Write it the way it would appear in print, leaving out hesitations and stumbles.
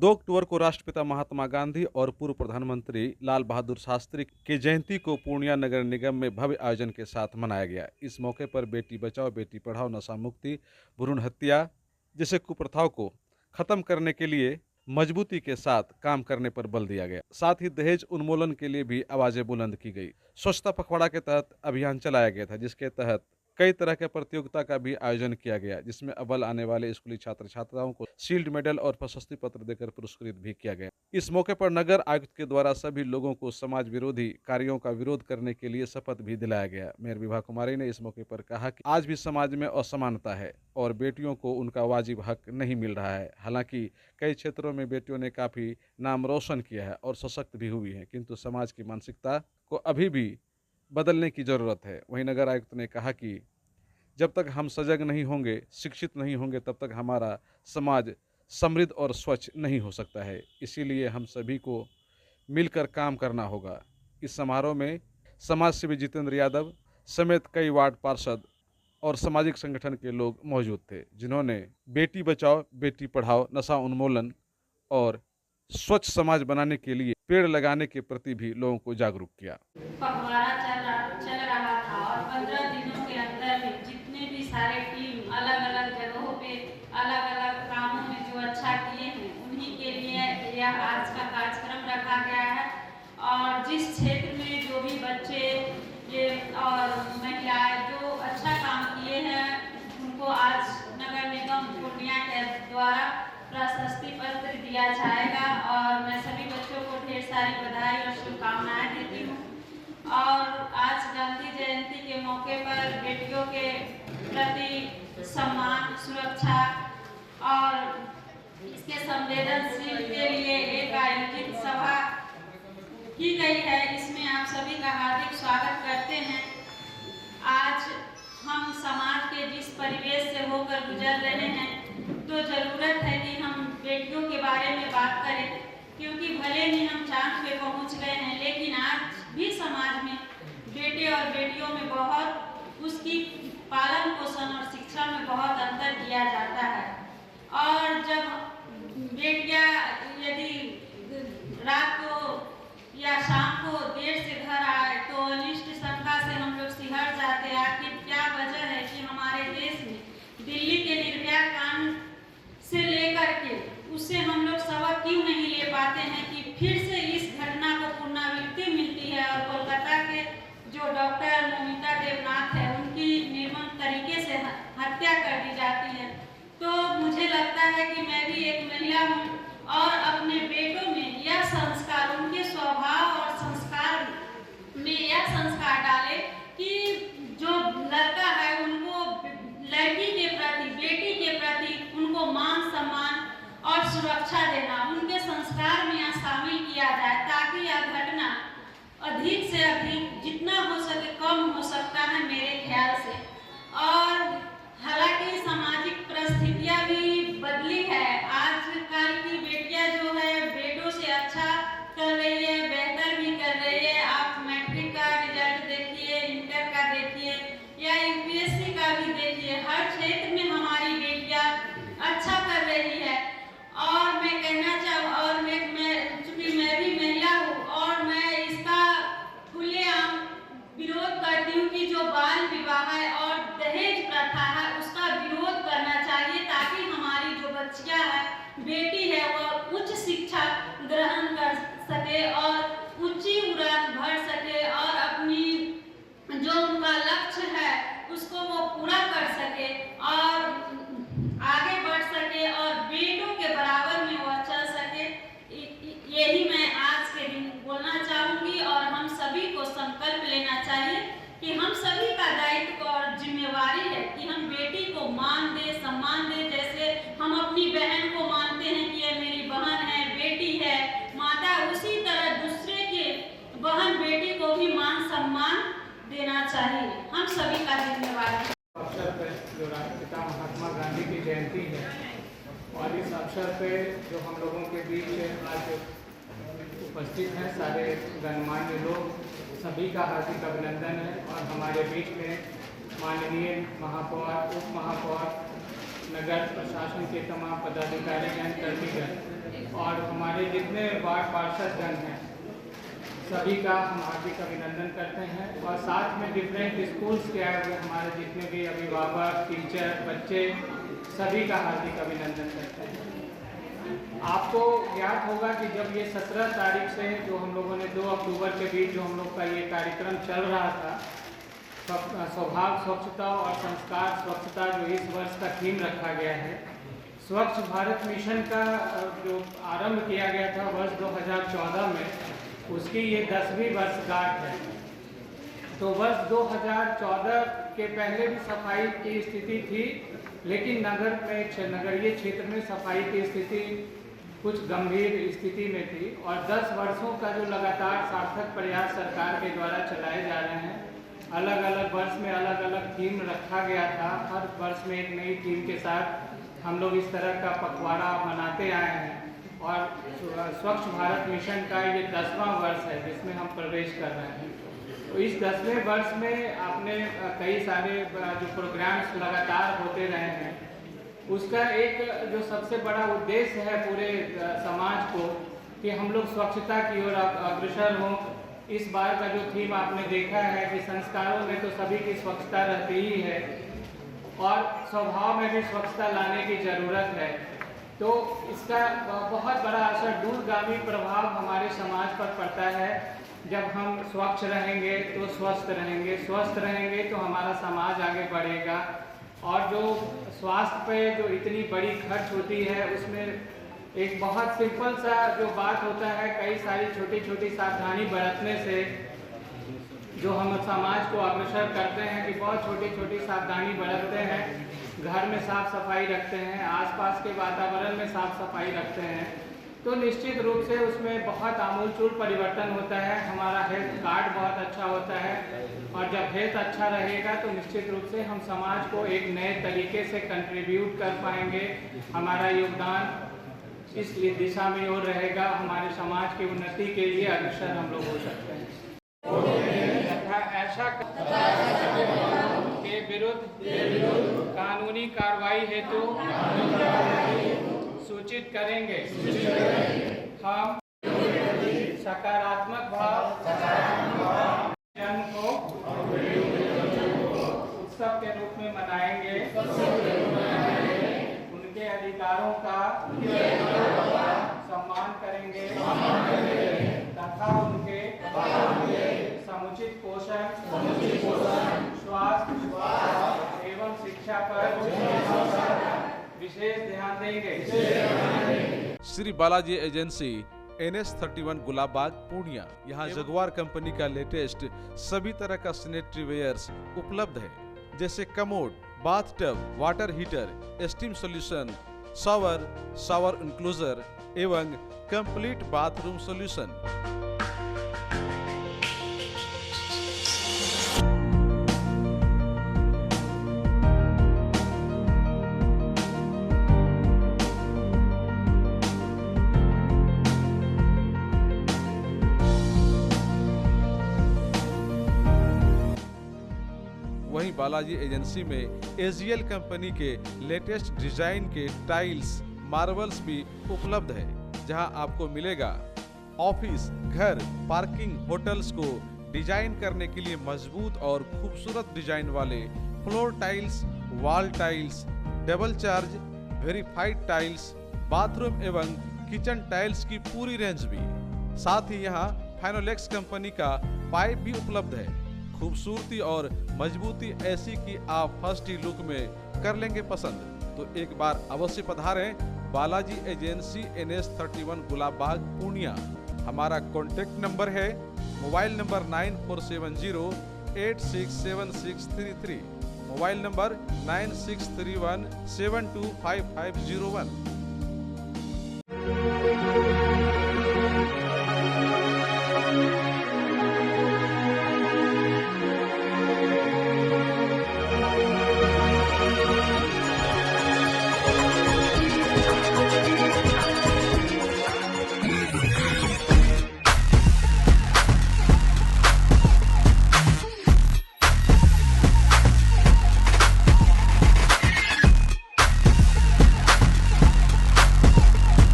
2 अक्टूबर को राष्ट्रपिता महात्मा गांधी और पूर्व प्रधानमंत्री लाल बहादुर शास्त्री की जयंती को पूर्णिया नगर निगम में भव्य आयोजन के साथ मनाया गया। इस मौके पर बेटी बचाओ बेटी पढ़ाओ, नशा मुक्ति, भ्रूण हत्या जैसे कुप्रथाओं को खत्म करने के लिए मजबूती के साथ काम करने पर बल दिया गया। साथ ही दहेज उन्मूलन के लिए भी आवाजें बुलंद की गई। स्वच्छता पखवाड़ा के तहत अभियान चलाया गया था, जिसके तहत कई तरह के प्रतियोगिता का भी आयोजन किया गया, जिसमें अव्वल आने वाले स्कूली छात्र छात्राओं को शील्ड मेडल और प्रशस्ति पत्र देकर पुरस्कृत भी किया गया। इस मौके पर नगर आयुक्त के द्वारा सभी लोगों को समाज विरोधी कार्यों का विरोध करने के लिए शपथ भी दिलाया गया। मेयर विभा कुमारी ने इस मौके पर कहा कि आज भी समाज में असमानता है और बेटियों को उनका वाजिब हक नहीं मिल रहा है। हालांकि कई क्षेत्रों में बेटियों ने काफी नाम रोशन किया है और सशक्त भी हुई है, किंतु समाज की मानसिकता को अभी भी बदलने की जरूरत है। वहीं नगर आयुक्त ने कहा कि जब तक हम सजग नहीं होंगे, शिक्षित नहीं होंगे, तब तक हमारा समाज समृद्ध और स्वच्छ नहीं हो सकता है। इसीलिए हम सभी को मिलकर काम करना होगा। इस समारोह में समाज सेवी जितेंद्र यादव समेत कई वार्ड पार्षद और सामाजिक संगठन के लोग मौजूद थे, जिन्होंने बेटी बचाओ बेटी पढ़ाओ, नशा उन्मूलन और स्वच्छ समाज बनाने के लिए पेड़ लगाने के प्रति भी लोगों को जागरूक किया। पखवाड़ा चल रहा था और 15 दिनों के अंदर में जितने भी सारे टीम अलग अलग जगहों पे अलग अलग कामों में जो अच्छा किए हैं, उन्हीं के लिए यह आज का कार्यक्रम रखा गया है। और जिस क्षेत्र में जो भी बच्चे और महिलाएं जो अच्छा काम किए हैं, उनको आज नगर निगम पूर्णिया के द्वारा प्रशस्ति पत्र दिया जाएगा। और मैं सभी बच्चों को ढेर सारी बधाई और शुभकामनाएं देती हूँ। और आज गांधी जयंती के मौके पर बेटियों के प्रति सम्मान, सुरक्षा और इसके संवेदनशील के लिए एक आयोजित सभा की गई है। इसमें आप सभी का हार्दिक स्वागत करते हैं। आज हम समाज के जिस परिवेश से होकर गुजर रहे हैं, तो जरूरत है कि हम बेटियों के बारे में बात करें, क्योंकि भले ही हम चांद पे पहुंच गए हैं, लेकिन आज भी समाज में बेटे और बेटियों में बहुत उसकी पालन पोषण और शिक्षा में बहुत अंतर किया जाता है। और जब बेटियां यदि रात को या शाम को देर से घर आए, तो अनिष्ट शंका से हम लोग सिहर जाते हैं। आखिर क्या वजह है कि हमारे देश में दिल्ली के निर्भया कांड से लेकर के उससे हम लोग सबक क्यों नहीं ले पाते हैं कि फिर से इस घटना को पुनरावृत्ति मिलती है। और कोलकाता के जो डॉक्टर मोमिता देवनाथ है, उनकी निर्मम तरीके से हत्या कर दी जाती है। तो मुझे लगता है कि मैं भी एक महिला हूँ और अपने बेटों में यह संस्कार, उनके स्वभाव और संस्कार में यह संस्कार डाले कि जो लड़का है उनको लड़की के प्रति, बेटी के प्रति उनको मान सम्मान और सुरक्षा देना, उनके संस्कार में यहाँ शामिल किया जाए, ताकि यह घटना अधिक से अधिक जितना हो सके कम हो सकता है मेरे ख्याल से। और हालांकि सामाजिक परिस्थितियां भी बदली है। आजकल की बेटियां जो है बेटों से अच्छा कर रही है, बेहतर भी कर रही है। आप मैट्रिक का रिजल्ट देखिए, इंटर का देखिए या यूपीएससी का भी देखिए, हर क्षेत्र में हमारी बेटियां अच्छा कर रही है। और मैं कहना चाहूँ, और मैं चूंकि मैं भी महिला हूँ और मैं इसका खुलेआम विरोध करती हूँ कि जो बाल विवाह है और दहेज प्रथा है, उसका विरोध करना चाहिए, ताकि हमारी जो बच्चियां है, बेटी है, वो उच्च शिक्षा ग्रहण कर सके और ऊंची उड़ान भर सके और अपनी जो उनका लक्ष्य है उसको वो पूरा कर सके और आगे बढ़ सके और बेटों के बराबर में वो चल सके। यही मैं आज के दिन बोलना चाहूँगी। और हम सभी को संकल्प लेना चाहिए कि हम सभी का दायित्व और जिम्मेवारी है कि हम बेटी को मान दे, सम्मान दे। जैसे हम अपनी बहन को मानते हैं कि ये मेरी बहन है, बेटी है, माता, उसी तरह दूसरे के बहन बेटी को भी मान सम्मान देना चाहिए। हम सभी का जिम्मेवार है। अवसर पर जो राष्ट्रपिता महात्मा गांधी की जयंती है, और इस अवसर पे जो हम लोगों के बीच आज उपस्थित हैं सारे गणमान्य लोग, सभी का हार्दिक अभिनंदन है। और हमारे बीच में माननीय महापौर, उप महापौर, नगर प्रशासन के तमाम पदाधिकारीगण, कर्मीगण और हमारे जितने वार्ड पार्षदगण हैं सभी का हम हार्दिक अभिनंदन करते हैं और साथ में डिफरेंट स्कूल्स के आए हुए हमारे जितने भी अभिभावक, टीचर, बच्चे सभी का हार्दिक अभिनंदन करते हैं। आपको याद होगा कि जब ये 17 तारीख से जो हम लोगों ने 2 अक्टूबर के बीच जो हम लोग का ये कार्यक्रम चल रहा था, स्वभाव स्वच्छता और संस्कार स्वच्छता, जो इस वर्ष का थीम रखा गया है, स्वच्छ भारत मिशन का जो आरंभ किया गया था वर्ष 2014 में, उसकी ये 10वीं वर्षगांठ है। तो वर्ष 2014 के पहले भी सफाई की स्थिति थी, लेकिन नगरीय क्षेत्र में सफाई की स्थिति कुछ गंभीर स्थिति में थी और 10 वर्षों का जो लगातार सार्थक प्रयास सरकार के द्वारा चलाए जा रहे हैं, अलग अलग वर्ष में अलग अलग थीम रखा गया था। हर वर्ष में एक नई थीम के साथ हम लोग इस तरह का पखवाड़ा मनाते आए हैं और स्वच्छ भारत मिशन का ये 10वां वर्ष है जिसमें हम प्रवेश कर रहे हैं। तो इस 10वें वर्ष में आपने कई सारे जो प्रोग्राम्स लगातार होते रहे हैं, उसका एक जो सबसे बड़ा उद्देश्य है पूरे समाज को कि हम लोग स्वच्छता की ओर अग्रसर हों। इस बार का जो थीम आपने देखा है कि संस्कारों में तो सभी की स्वच्छता रहती ही है और स्वभाव में भी स्वच्छता लाने की ज़रूरत है। तो इसका बहुत बड़ा असर, दूरगामी प्रभाव हमारे समाज पर पड़ता है। जब हम स्वच्छ रहेंगे तो स्वस्थ रहेंगे, स्वस्थ रहेंगे तो हमारा समाज आगे बढ़ेगा। और जो स्वास्थ्य पे जो इतनी बड़ी खर्च होती है, उसमें एक बहुत सिंपल सा जो बात होता है, कई सारी छोटी छोटी सावधानी बरतने से जो हम समाज को अग्रसर करते हैं कि बहुत छोटी छोटी सावधानी बरतते हैं, घर में साफ सफाई रखते हैं, आसपास के वातावरण में साफ सफाई रखते हैं, तो निश्चित रूप से उसमें बहुत आमूलचूल परिवर्तन होता है। हमारा हेल्थ कार्ड बहुत अच्छा होता है और जब हेल्थ अच्छा रहेगा तो निश्चित रूप से हम समाज को एक नए तरीके से कंट्रीब्यूट कर पाएंगे। हमारा योगदान इस दिशा में और रहेगा, हमारे समाज की उन्नति के लिए अग्रसर हम लोग हो सकते हैं। तथा ऐसा के विरुद्ध कानूनी कार्रवाई हेतु सूचित करेंगे। हम सकारात्मक भाव जन्म को उत्सव के रूप में मनाएंगे। उनके अधिकारों का सम्मान करेंगे तथा उनके समुचित पोषण, स्वास्थ्य एवं शिक्षा पर विशेष ध्यान देंगे। Shri Balaji agency NS31 Gulabbagh Purnia. यहाँ जगुआर कंपनी का लेटेस्ट सभी तरह का सैनिटरी वेयर्स उपलब्ध है, जैसे commode, bathtub, water heater, steam solution, shower enclosure एवं कंप्लीट बाथरूम सॉल्यूशन। वहीं बालाजी एजेंसी में AGL कंपनी के लेटेस्ट डिजाइन के टाइल्स, मार्बल्स भी उपलब्ध है, जहां आपको मिलेगा ऑफिस, घर, पार्किंग, होटल्स को डिजाइन करने के लिए मजबूत और खूबसूरत डिजाइन वाले floor tiles, wall tiles, double charge, verified tiles, bathroom एवं किचन टाइल्स की पूरी रेंज भी। साथ ही यहाँ फाइनोलेक्स कंपनी का पाइप भी उपलब्ध है। खूबसूरती और मजबूती ऐसी कि आप फर्स्ट ही लुक में कर लेंगे पसंद। तो एक बार अवश्य पधारें बालाजी एजेंसी NS31 गुलाबबाग पूर्णिया। हमारा कॉन्टेक्ट नंबर है मोबाइल नंबर 9470867633, मोबाइल नंबर 9631725501।